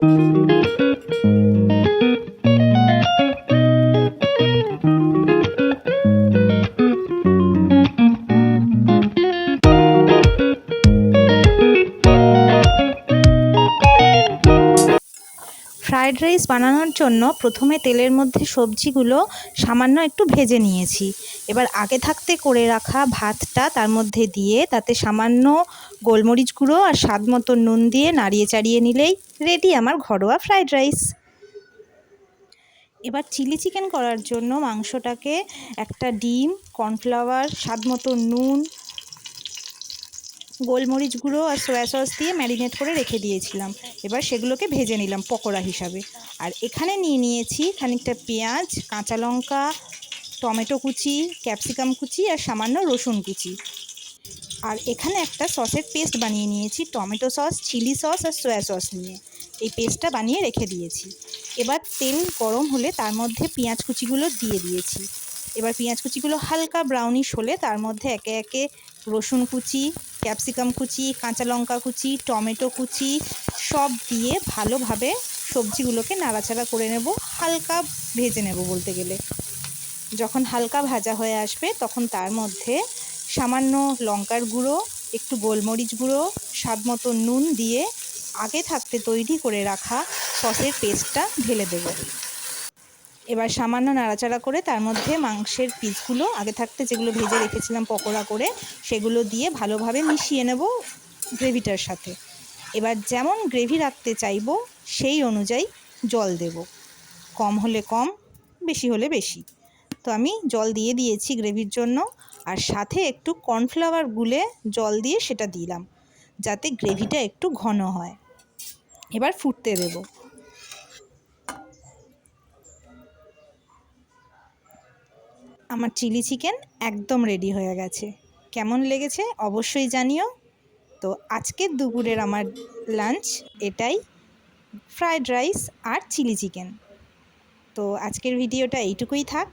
Fried rice বানানোর জন্য প্রথমে তেলের মধ্যে সবজিগুলো সামান্য একটু ভেজে নিয়েছি। এবার আগে থাকতে করে রাখা ভাতটা তার মধ্যে দিয়ে তাতে সামান্য গোলমরিচ গুঁড়ো আর স্বাদ মতো নুন দিয়ে নাড়িয়ে চাড়িয়ে নিলেই রেডি আমার ঘরোয়া ফ্রায়েড রাইস। এবার চিলি চিকেন করার জন্য মাংসটাকে একটা ডিম, কর্নফ্লাওয়ার, স্বাদ মতো নুন, গোলমরিচ গুঁড়ো আর সয়া সস দিয়ে ম্যারিনেট করে রেখে দিয়েছিলাম। এবার সেগুলোকে ভেজে নিলাম পকোড়া হিসাবে। আর এখানে নিয়েছি খানিকটা পেঁয়াজ, কাঁচা লঙ্কা, টমেটো কুচি, ক্যাপসিকাম কুচি আর সামান্য রসুন কুচি। আর এখানে একটা সসের পেস্ট বানিয়ে নিয়েছি, টমেটো সস, চিলি সস আর সয়া সস নিয়ে এই পেস্টটা বানিয়ে রেখে দিয়েছি। এবার তেল গরম হলে তার মধ্যে পেঁয়াজ কুচিগুলো দিয়ে দিয়েছি। এবার পেঁয়াজ কুচিগুলো হালকা ব্রাউনিশ হলে তার মধ্যে একে একে রসুন কুচি, ক্যাপসিকাম কুচি, কাঁচা লঙ্কা কুচি, টমেটো কুচি সব দিয়ে ভালোভাবে সবজিগুলোকে নাড়াচাড়া করে নেব, হালকা ভেজে নেব বলতে গেলে। যখন হালকা ভাজা হয়ে আসবে তখন তার মধ্যে সামান্য লঙ্কার গুঁড়ো, একটু গোলমরিচ গুঁড়ো, স্বাদ মতো নুন দিয়ে আগে থাকতে তৈরি করে রাখা সসের পেস্টটা ঢেলে দেব। এবার সামান্য নাড়াচাড়া করে তার মধ্যে মাংসের পিসগুলো আগে থাকতে যেগুলো ভেজে রেখেছিলাম পকোড়া করে সেগুলো দিয়ে ভালোভাবে মিশিয়ে নেব গ্রেভিটার সাথে। এবার যেমন গ্রেভি রাখতে চাইবো সেই অনুযায়ী জল দেব, কম হলে কম, বেশি হলে বেশি। তো আমি জল দিয়ে দিয়েছি গ্রেভির জন্য, আর সাথে একটু কর্নফ্লাওয়ার গুলে জল দিয়ে সেটা দিলাম যাতে গ্রেভিটা একটু ঘন হয়। এবার ফুটতে দেব। আমার চিলি চিকেন একদম রেডি হয়ে গেছে। কেমন লেগেছে অবশ্যই জানিও। তো আজকের দুপুরের আমার লাঞ্চ এটাই, ফ্রায়েড রাইস আর চিলি চিকেন। তো আজকের ভিডিওটা এইটুকুই থাক।